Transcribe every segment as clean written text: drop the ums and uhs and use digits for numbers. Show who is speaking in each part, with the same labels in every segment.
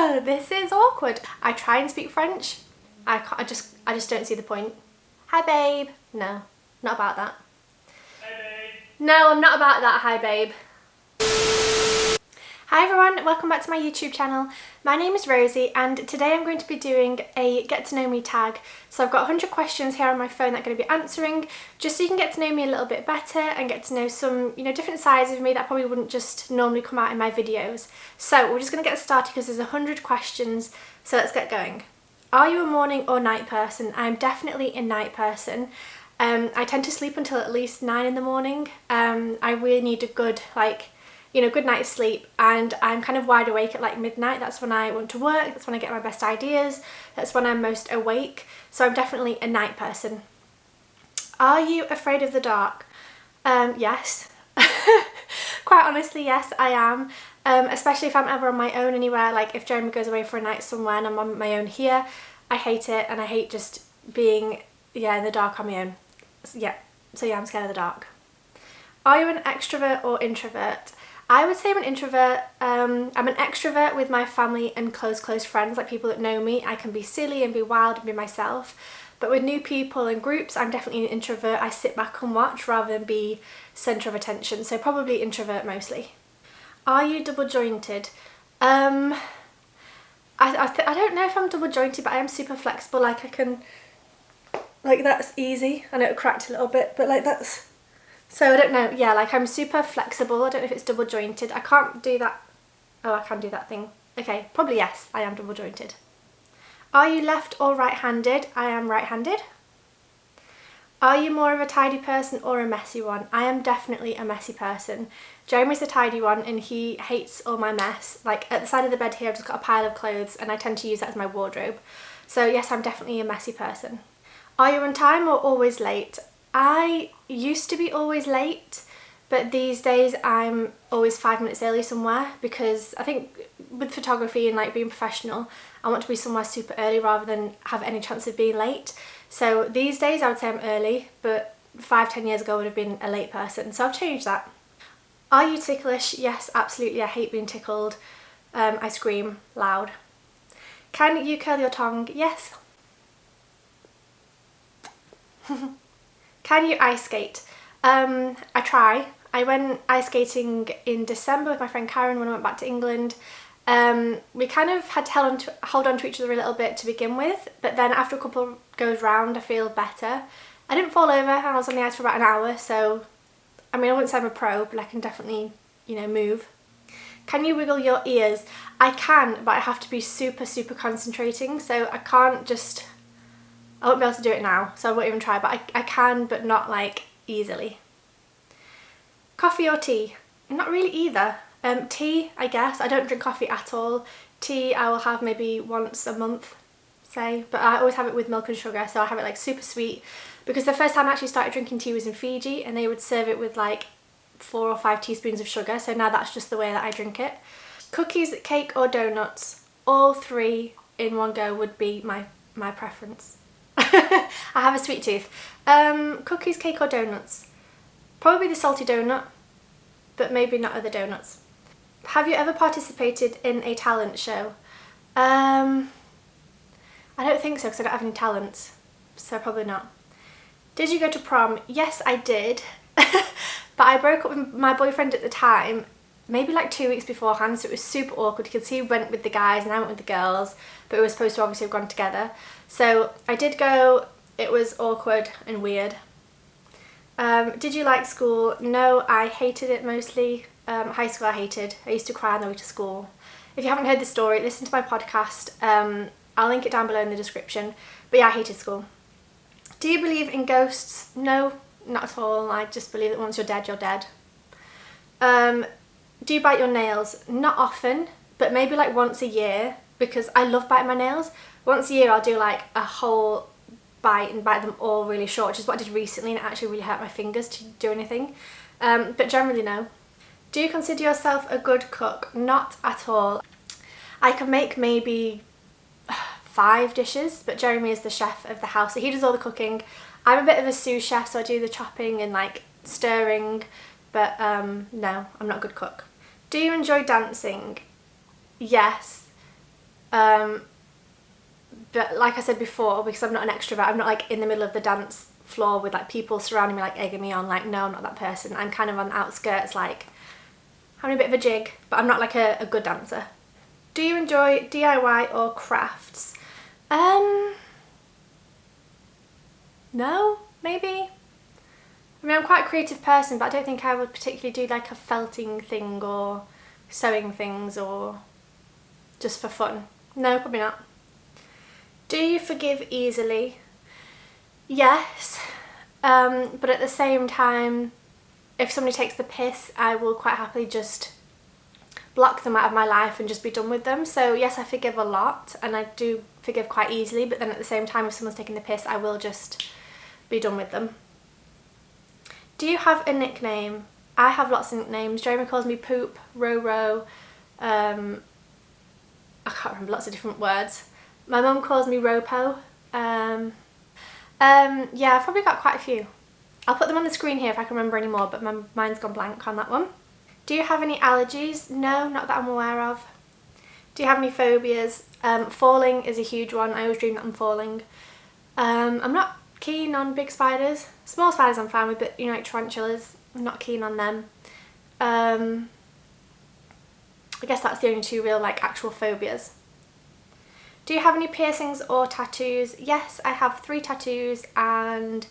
Speaker 1: This is awkward. I try and speak French. I just don't see the point. Hi babe. No, not about that.
Speaker 2: Hey babe.
Speaker 1: No, I'm not about that. Hi babe. Hi everyone, welcome back to my YouTube channel. My name is Rosie and today I'm going to be doing a get to know me tag. So I've got 100 questions here on my phone that I'm going to be answering just so you can get to know me a little bit better and get to know some, different sides of me that probably wouldn't just normally come out in my videos. So we're just going to get started because there's 100 questions, so let's get going. Are you a morning or night person? I'm definitely a night person. I tend to sleep until at least 9 in the morning. I really need a good good night's sleep, and I'm kind of wide awake at like midnight. That's when I want to work, that's when I get my best ideas, that's when I'm most awake. So I'm definitely a night person. Are you afraid of the dark? Yes. Quite honestly, yes, I am. Especially if I'm ever on my own anywhere, like if Jeremy goes away for a night somewhere and I'm on my own here, I hate it, and I hate just being, in the dark on my own. So yeah, I'm scared of the dark. Are you an extrovert or introvert? I would say I'm an introvert. I'm an extrovert with my family and close friends, like people that know me. I can be silly and be wild and be myself. But with new people and groups, I'm definitely an introvert. I sit back and watch rather than be centre of attention. So probably introvert mostly. Are you double jointed? I don't know if I'm double jointed, but I am super flexible. Like I can, that's easy. I know it cracked a little bit, but that's... So I don't know, yeah, I'm super flexible. I don't know if it's double jointed. I can't do that. Oh, I can do that thing. Okay, probably yes, I am double jointed. Are you left or right-handed? I am right-handed. Are you more of a tidy person or a messy one? I am definitely a messy person. Jeremy's the tidy one and he hates all my mess. Like at the side of the bed here, I've just got a pile of clothes and I tend to use that as my wardrobe. So yes, I'm definitely a messy person. Are you on time or always late? I used to be always late, but these days I'm always 5 minutes early somewhere, because I think with photography and being professional, I want to be somewhere super early rather than have any chance of being late. So these days I would say I'm early, but 5-10 years ago I would have been a late person, so I've changed that. Are you ticklish? Yes, absolutely. I hate being tickled. I scream loud. Can you curl your tongue? Yes. Can you ice skate? I try. I went ice skating in December with my friend Karen when I went back to England. We kind of had to hold on to each other a little bit to begin with, but then after a couple goes round I feel better. I didn't fall over and I was on the ice for about an hour, so I wouldn't say I'm a pro, but I can definitely, move. Can you wiggle your ears? I can, but I have to be super concentrating, so I can't just... I won't be able to do it now, so I won't even try, but I can, but not easily. Coffee or tea? Not really either. Tea, I guess. I don't drink coffee at all. Tea I will have maybe once a month, say, but I always have it with milk and sugar, so I have it super sweet, because the first time I actually started drinking tea was in Fiji and they would serve it with 4 or 5 teaspoons of sugar, so now that's just the way that I drink it. Cookies, cake or donuts? All 3 in one go would be my preference. I have a sweet tooth. Cookies, cake or donuts? Probably the salty donut, but maybe not other donuts. Have you ever participated in a talent show? I don't think so, because I don't have any talents, so probably not. Did you go to prom? Yes, I did. But I broke up with my boyfriend at the time, maybe 2 weeks beforehand, so it was super awkward. You could see he went with the guys and I went with the girls, but we were supposed to obviously have gone together. So I did go. It was awkward and weird. Did you like school? No, I hated it mostly. High school I hated. I used to cry on the way to school. If you haven't heard the story, listen to my podcast. I'll link it down below in the description. But yeah, I hated school. Do you believe in ghosts? No, not at all. I just believe that once you're dead, you're dead. Do you bite your nails? Not often, but maybe once a year, because I love biting my nails. Once a year I'll do a whole bite and bite them all really short, which is what I did recently, and it actually really hurt my fingers to do anything. But generally no. Do you consider yourself a good cook? Not at all. I can make maybe 5 dishes, but Jeremy is the chef of the house, so he does all the cooking. I'm a bit of a sous chef, so I do the chopping and stirring, but no, I'm not a good cook. Do you enjoy dancing? Yes. But like I said before, because I'm not an extrovert, I'm not like in the middle of the dance floor with like people surrounding me like egging me on. Like, no, I'm not that person. I'm kind of on the outskirts, like having a bit of a jig, but I'm not like a good dancer. Do you enjoy DIY or crafts? No, maybe. I mean, I'm quite a creative person, but I don't think I would particularly do like a felting thing or sewing things or just for fun. No, probably not. Do you forgive easily? Yes, but at the same time, if somebody takes the piss, I will quite happily just block them out of my life and just be done with them. So yes, I forgive a lot, and I do forgive quite easily, but then at the same time, if someone's taking the piss, I will just be done with them. Do you have a nickname? I have lots of nicknames. Jeremy calls me Poop, Ro, I can't remember, lots of different words. My mum calls me Ropo. Yeah, I've probably got quite a few. I'll put them on the screen here if I can remember any more, but my mind's gone blank on that one. Do you have any allergies? No, not that I'm aware of. Do you have any phobias? Falling is a huge one. I always dream that I'm falling. I'm not keen on big spiders. Small spiders I'm fine with, but you know, like tarantulas, I'm not keen on them. I guess that's the only two real like actual phobias. Do you have any piercings or tattoos? Yes, I have 3 tattoos and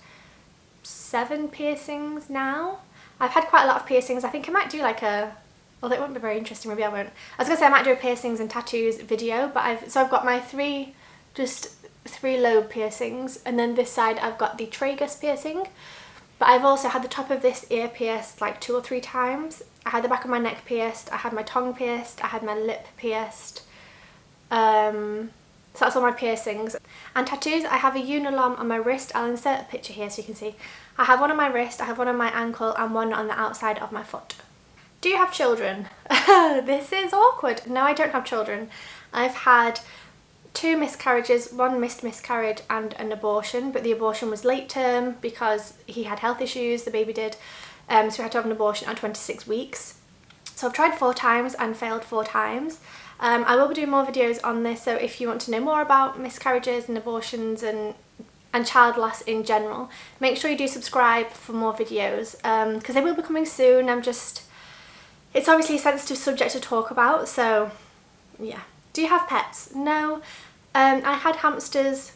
Speaker 1: 7 piercings now. I've had quite a lot of piercings. I think I might do like although it won't be very interesting, maybe I won't. I was gonna say I might do a piercings and tattoos video, but I've got my 3 lobe piercings, and then this side I've got the tragus piercing, but I've also had the top of this ear pierced like 2 or 3 times. I had the back of my neck pierced, I had my tongue pierced, I had my lip pierced. So that's all my piercings. And tattoos, I have a Unalom on my wrist. I'll insert a picture here so you can see. I have one on my wrist, I have one on my ankle, and one on the outside of my foot. Do you have children? This is awkward. No, I don't have children. I've had 2 miscarriages, 1 missed miscarriage and an abortion, but the abortion was late term because he had health issues, the baby did, so we had to have an abortion at 26 weeks. So I've tried 4 times and failed 4 times. I will be doing more videos on this, so if you want to know more about miscarriages and abortions and child loss in general, make sure you do subscribe for more videos, because they will be coming soon. It's obviously a sensitive subject to talk about, so yeah. Do you have pets? No. I had hamsters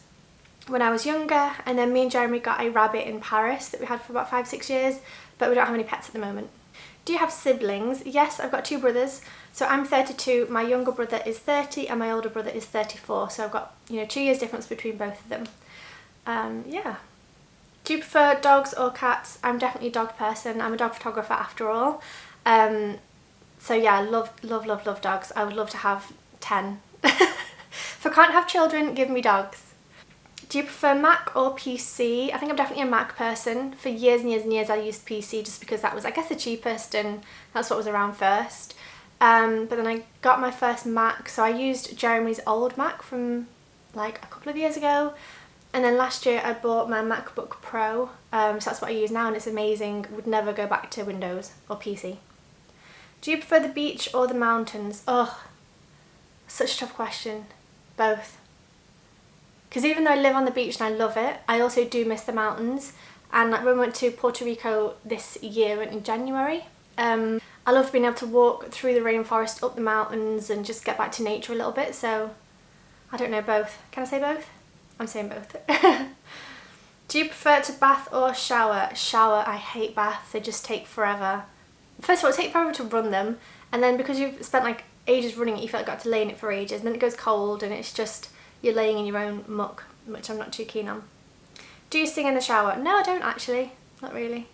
Speaker 1: when I was younger, and then me and Jeremy got a rabbit in Paris that we had for about 5-6 years, but we don't have any pets at the moment. Do you have siblings? Yes, I've got 2 brothers. So I'm 32, my younger brother is 30, and my older brother is 34. So I've got, 2 years difference between both of them. Yeah. Do you prefer dogs or cats? I'm definitely a dog person. I'm a dog photographer after all. So yeah, love dogs. I would love to have 10. If I can't have children, give me dogs. Do you prefer Mac or PC? I think I'm definitely a Mac person. For years and years and years I used PC just because that was, I guess, the cheapest, and that's what was around first. But then I got my first Mac, so I used Jeremy's old Mac from like a couple of years ago, and then last year I bought my MacBook Pro, so that's what I use now, and it's amazing. Would never go back to Windows or PC. Do you prefer the beach or the mountains? Ugh, such a tough question. Both. Because even though I live on the beach and I love it, I also do miss the mountains. And like when we went to Puerto Rico this year in January, I loved being able to walk through the rainforest, up the mountains, and just get back to nature a little bit. So I don't know, both. Can I say both? I'm saying both. Do you prefer to bath or shower? Shower. I hate baths. They just take forever. First of all, it takes forever to run them, and then because you've spent like ages running it, you feel like you've got to lay in it for ages, and then it goes cold, and it's just, you're laying in your own muck, which I'm not too keen on. Do you sing in the shower? No, I don't actually. Not really.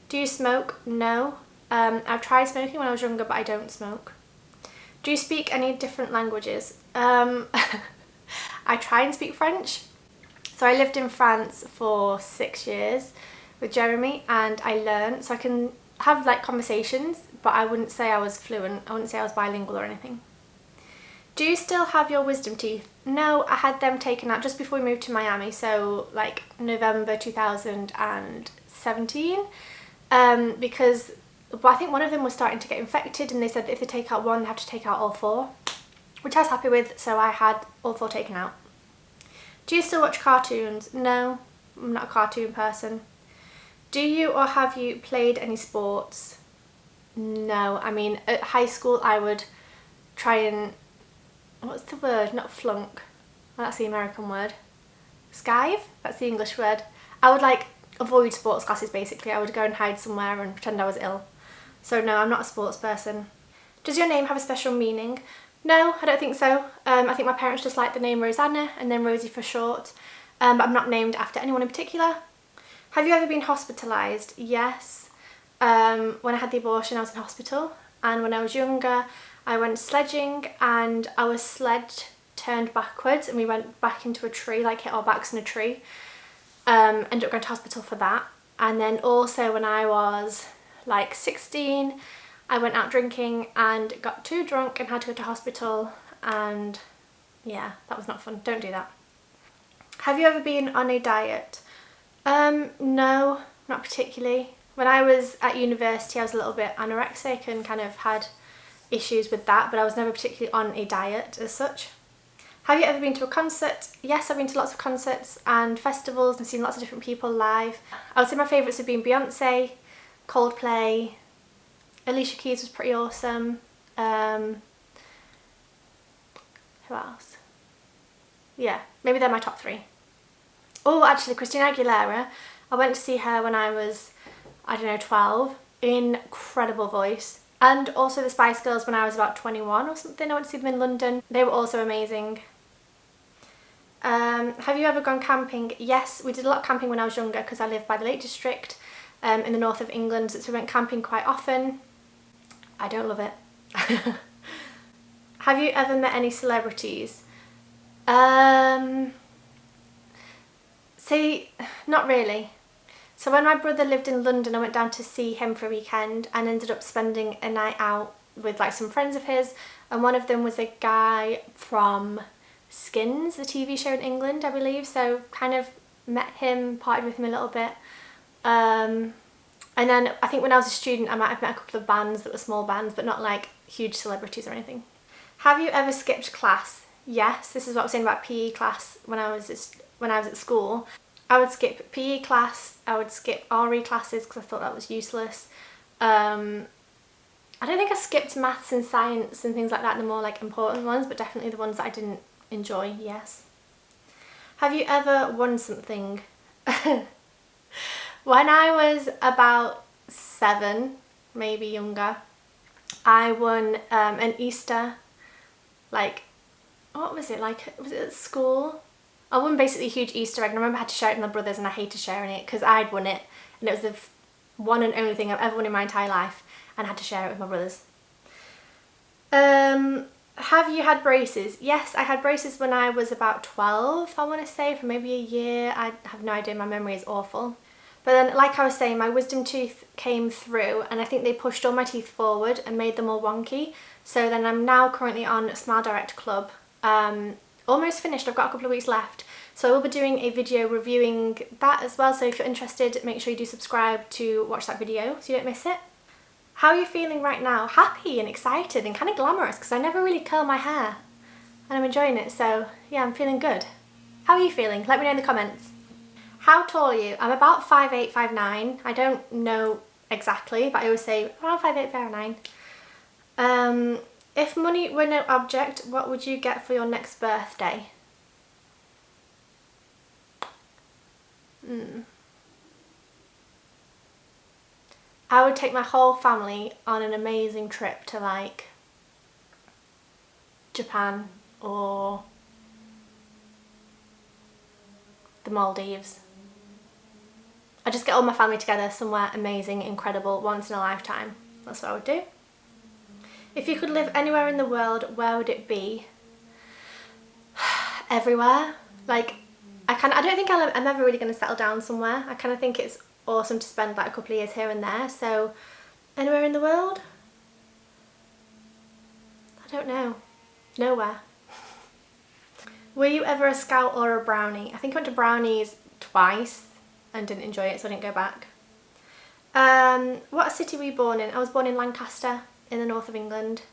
Speaker 1: Do you smoke? No. I've tried smoking when I was younger, but I don't smoke. Do you speak any different languages? I try and speak French. So I lived in France for 6 years with Jeremy, and I learned, so I can have like conversations, but I wouldn't say I was fluent. I wouldn't say I was bilingual or anything. Do you still have your wisdom teeth? No, I had them taken out just before we moved to Miami, so like November 2017, because I think one of them was starting to get infected, and they said that if they take out one, they have to take out all 4, which I was happy with, so I had all 4 taken out. Do you still watch cartoons? No, I'm not a cartoon person. Do you or have you played any sports? No, I mean at high school I would try and, what's the word, not flunk, well, that's the American word, skive, that's the English word. I would like avoid sports classes basically. I would go and hide somewhere and pretend I was ill. So no, I'm not a sports person. Does your name have a special meaning? No, I don't think so. I think my parents just like the name Rosanna and then Rosie for short, but I'm not named after anyone in particular. Have you ever been hospitalised? Yes. When I had the abortion I was in hospital, and when I was younger I went sledging and our sledge turned backwards and we went back into a tree, like hit our backs in a tree. Ended up going to hospital for that. And then also when I was like 16 I went out drinking and got too drunk and had to go to hospital, and yeah, that was not fun. Don't do that. Have you ever been on a diet? No, not particularly. When I was at university I was a little bit anorexic and kind of had issues with that, but I was never particularly on a diet as such. Have you ever been to a concert? Yes, I've been to lots of concerts and festivals and seen lots of different people live. I would say my favourites have been Beyonce, Coldplay, Alicia Keys was pretty awesome. Who else? Yeah, maybe they're my top 3. Oh, actually Christina Aguilera. I went to see her when I was, I don't know, 12. Incredible voice. And also the Spice Girls when I was about 21 or something. I went to see them in London. They were also amazing. Have you ever gone camping? Yes, we did a lot of camping when I was younger because I live by the Lake District in the north of England, so we went camping quite often. I don't love it. Have you ever met any celebrities? See, not really. So when my brother lived in London I went down to see him for a weekend and ended up spending a night out with like some friends of his, and one of them was a guy from Skins, the TV show in England I believe, so kind of met him, partied with him a little bit. And then I think when I was a student I might have met a couple of bands that were small bands, but not like huge celebrities or anything. Have you ever skipped class? Yes, this is what I was saying about PE class when I was at school. I would skip PE class, I would skip RE classes because I thought that was useless. I don't think I skipped maths and science and things like that, the more like important ones, but definitely the ones that I didn't enjoy, yes. Have you ever won something? When I was about 7, maybe younger, I won an Easter, like, what was it, like, was it at school? I won basically a huge Easter egg, and I remember I had to share it with my brothers and I hated sharing it because I'd won it and it was the one and only thing I've ever won in my entire life, and I had to share it with my brothers. Have you had braces? Yes, I had braces when I was about 12, I want to say, for maybe a year. I have no idea, my memory is awful. But then, like I was saying, my wisdom tooth came through and I think they pushed all my teeth forward and made them all wonky. So then I'm now currently on Smile Direct Club. Almost finished, I've got a couple of weeks left. So I will be doing a video reviewing that as well. So if you're interested, make sure you do subscribe to watch that video so you don't miss it. How are you feeling right now? Happy and excited and kind of glamorous because I never really curl my hair and I'm enjoying it. So yeah, I'm feeling good. How are you feeling? Let me know in the comments. How tall are you? I'm about 5'8", 5'9". I don't know exactly, but I always say around 5'8", 5'9". If money were no object, what would you get for your next birthday? I would take my whole family on an amazing trip to like Japan or the Maldives. I'd just get all my family together somewhere amazing, incredible, once in a lifetime. That's what I would do. If you could live anywhere in the world, where would it be? Everywhere. Like, I don't think I'm ever really going to settle down somewhere. I kind of think it's awesome to spend like a couple of years here and there. So, anywhere in the world? I don't know. Nowhere. Were you ever a scout or a brownie? I think I went to brownies twice and didn't enjoy it, so I didn't go back. What city were you born in? I was born in Lancaster, in the north of England.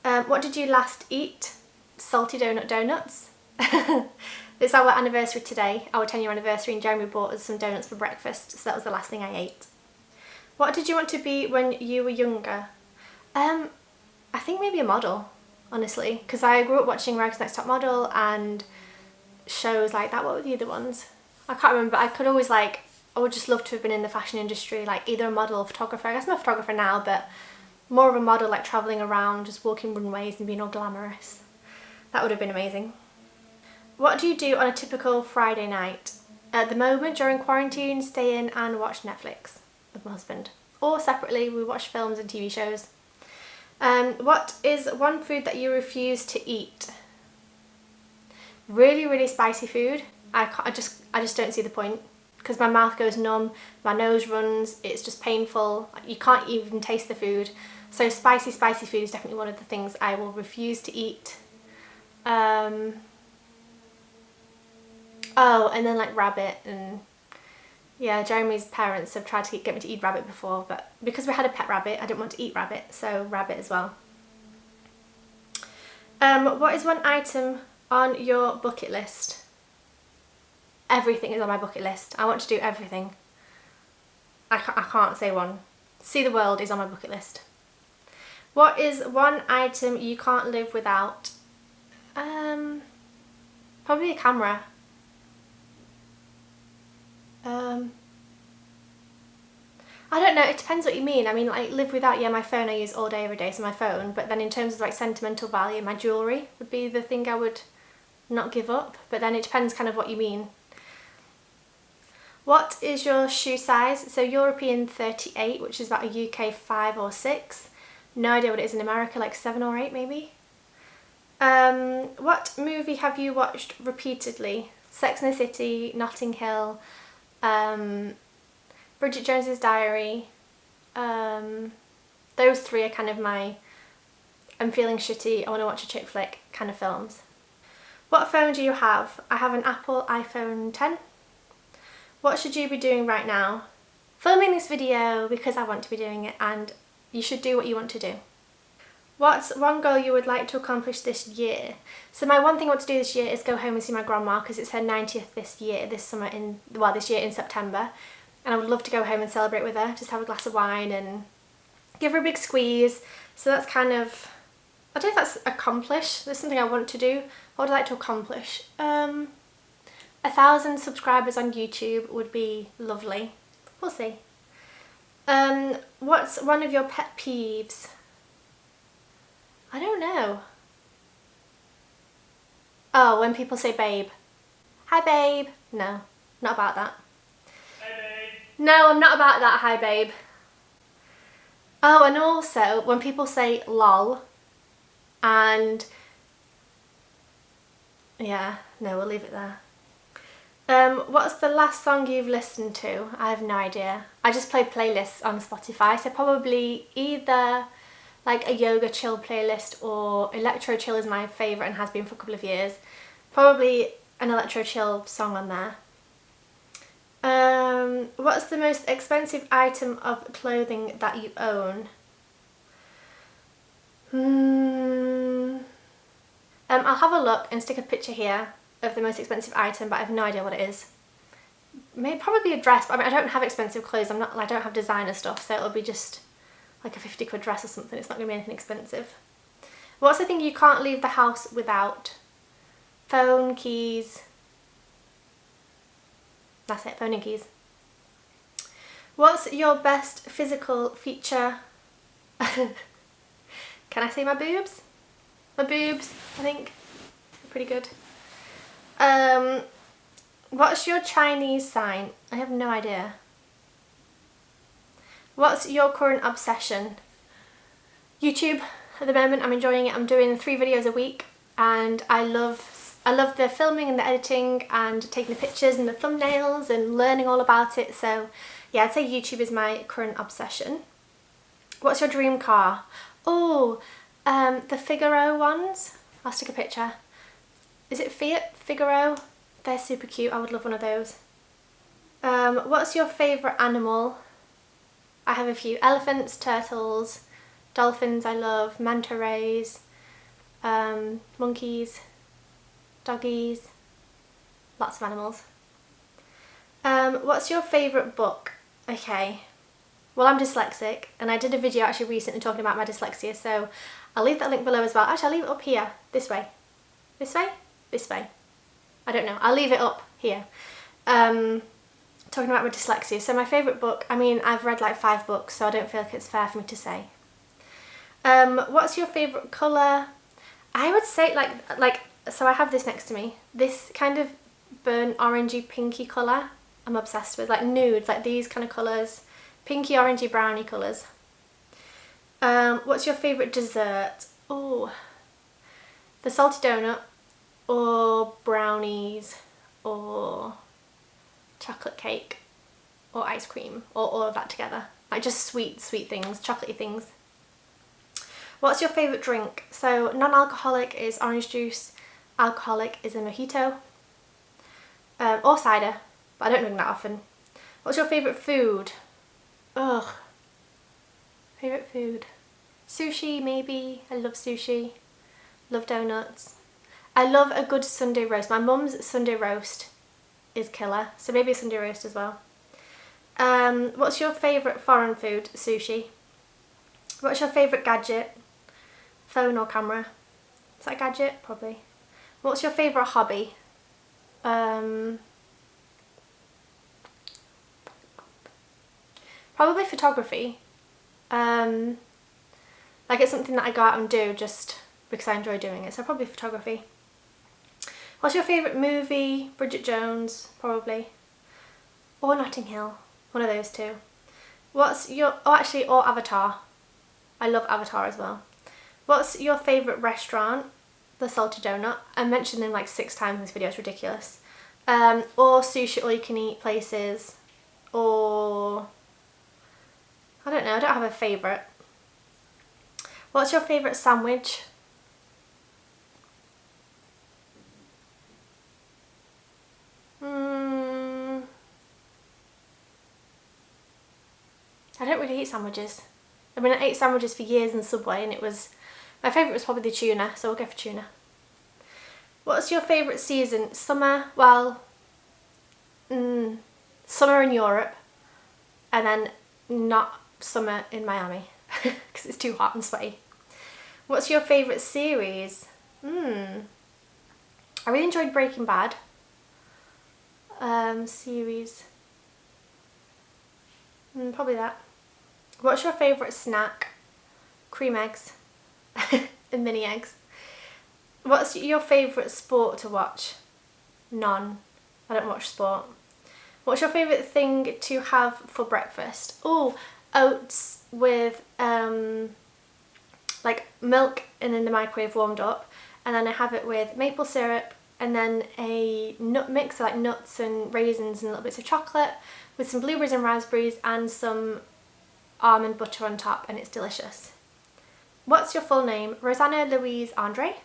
Speaker 1: What did you last eat? Salty donut donuts. It's our anniversary today, our 10-year anniversary, and Jeremy bought us some donuts for breakfast, so that was the last thing I ate. What did you want to be when you were younger? I think maybe a model, honestly, because I grew up watching America's Next Top Model and shows like that. What were the other ones? I can't remember, but I could always I would just love to have been in the fashion industry, like either a model or photographer. I guess I'm a photographer now, but more of a model, like travelling around, just walking runways and being all glamorous. That would have been amazing. What do you do on a typical Friday night? At the moment, during quarantine, stay in and watch Netflix with my husband. Or separately, we watch films and TV shows. What is one food that you refuse to eat? Really, really spicy food. I just don't see the point, because my mouth goes numb, my nose runs, it's just painful. You can't even taste the food. So spicy food is definitely one of the things I will refuse to eat. Oh, and then like rabbit, and yeah, Jeremy's parents have tried to get me to eat rabbit before, but because we had a pet rabbit, I didn't want to eat rabbit, so rabbit as well. What is one item on your bucket list? Everything is on my bucket list. I want to do everything. I can't say one. See the world is on my bucket list. What is one item you can't live without? Probably a camera. I don't know, it depends what you mean. I mean, like live without, yeah, my phone I use all day every day, so my phone, but then in terms of like sentimental value, my jewellery would be the thing I would not give up, but then it depends kind of what you mean. What is your shoe size? So European 38, which is about a UK 5 or 6. No idea what it is in America, like 7 or 8 maybe. What movie have you watched repeatedly? Sex and the City, Notting Hill, Bridget Jones's Diary. Those three are kind of my I'm feeling shitty, I want to watch a chick flick kind of films. What phone do you have? I have an Apple iPhone 10. What should you be doing right now? Filming this video because I want to be doing it, and you should do what you want to do. What's one goal you would like to accomplish this year? So my one thing I want to do this year is go home and see my grandma, because it's her 90th this year in September. And I would love to go home and celebrate with her, just have a glass of wine and give her a big squeeze. So that's kind of, I don't know if that's accomplished. There's something I want to do. What would I like to accomplish? 1,000 subscribers on YouTube would be lovely. We'll see. What's one of your pet peeves? I don't know. Oh, when people say babe. Hi babe. No, not about that.
Speaker 2: Hi babe.
Speaker 1: No, I'm not about that, hi babe. Oh, and also when people say lol, and yeah, no, we'll leave it there. What's the last song you've listened to? I have no idea. I just play playlists on Spotify, so probably either like a yoga chill playlist or electro chill is my favourite and has been for a couple of years. Probably an electro chill song on there. What's the most expensive item of clothing that you own? I'll have a look and stick a picture here of the most expensive item, but I have no idea what it is. Maybe probably a dress, but I mean I don't have expensive clothes. I don't have designer stuff, so it'll be just like a 50 quid dress or something. It's not going to be anything expensive. What's the thing you can't leave the house without? Phone, keys. That's it, phone and keys. What's your best physical feature? Can I say my boobs? My boobs, I think. They're pretty good. What's your Chinese sign? I have no idea. What's your current obsession? YouTube at the moment. I'm enjoying it. I'm doing 3 videos a week, and I love the filming and the editing and taking the pictures and the thumbnails and learning all about it. So yeah, I'd say YouTube is my current obsession. What's your dream car? Oh, the Figaro ones. I'll stick a picture. Is it Fiat Figaro? They're super cute. I would love one of those. What's your favourite animal? I have a few. Elephants, turtles, dolphins I love, manta rays. monkeys, doggies, lots of animals. What's your favourite book? Okay, well, I'm dyslexic and I did a video actually recently talking about my dyslexia, so I'll leave that link below as well. Actually, I'll leave it up here, this way. This way? This way. I don't know, I'll leave it up here. Talking about my dyslexia. So my favourite book, I mean, I've read like 5 books, so I don't feel like it's fair for me to say. What's your favourite colour? I would say like, so I have this next to me. This kind of burnt orangey pinky colour I'm obsessed with, like nudes, like these kind of colours. Pinky, orangey, browny colours. What's your favourite dessert? Oh, the salty donut, or brownies, or chocolate cake, or ice cream, or all of that together. Like just sweet things, chocolatey things. What's your favourite drink? So non-alcoholic is orange juice, alcoholic is a mojito, or cider, but I don't drink that often. What's your favourite food? Ugh, favourite food. Sushi maybe, I love sushi, love donuts. I love a good Sunday roast. My mum's Sunday roast is killer, so maybe a Sunday roast as well. What's your favourite foreign food? Sushi. What's your favourite gadget? Phone or camera? Is that a gadget? Probably. What's your favourite hobby? Probably photography. Like it's something that I go out and do just because I enjoy doing it, so probably photography. What's your favourite movie? Bridget Jones, probably. Or Notting Hill, one of those two. What's your, oh actually, or Avatar. I love Avatar as well. What's your favourite restaurant? The Salty Donut. I mentioned them like 6 times in this video, it's ridiculous. Or sushi all you can eat places. Or, I don't know, I don't have a favourite. What's your favourite sandwich? I don't really eat sandwiches. I mean, I ate sandwiches for years in Subway and it was, my favourite was probably the tuna, so we'll go for tuna. What's your favourite season? Summer, well, summer in Europe, and then not summer in Miami because it's too hot and sweaty. What's your favourite series? I really enjoyed Breaking Bad. Series. Probably that. What's your favourite snack? Cream eggs and mini eggs. What's your favourite sport to watch? None. I don't watch sport. What's your favourite thing to have for breakfast? Oh, oats with like milk and in the microwave warmed up, and then I have it with maple syrup and then a nut mix, so like nuts and raisins and little bits of chocolate with some blueberries and raspberries and some almond butter on top, and it's delicious. What's your full name? Rosanna Louise Andre.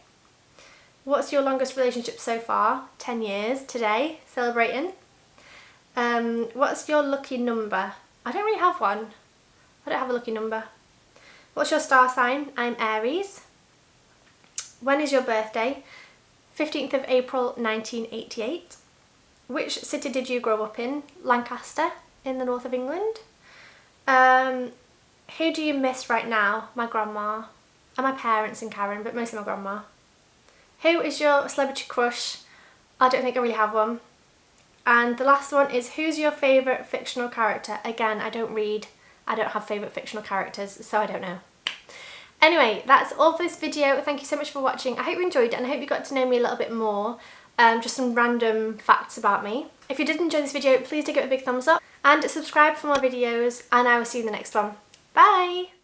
Speaker 1: What's your longest relationship so far? 10 years today, celebrating. What's your lucky number? I don't really have one. I don't have a lucky number. What's your star sign? I'm Aries. When is your birthday? 15th of April 1988. Which city did you grow up in? Lancaster, in the north of England. Who do you miss right now? My grandma. And my parents and Karen, but mostly my grandma. Who is your celebrity crush? I don't think I really have one. And the last one is, who's your favourite fictional character? Again, I don't read. I don't have favourite fictional characters, so I don't know. Anyway, that's all for this video. Thank you so much for watching. I hope you enjoyed it and I hope you got to know me a little bit more. Just some random facts about me. If you did enjoy this video, please do give it a big thumbs up and subscribe for more videos, and I will see you in the next one. Bye!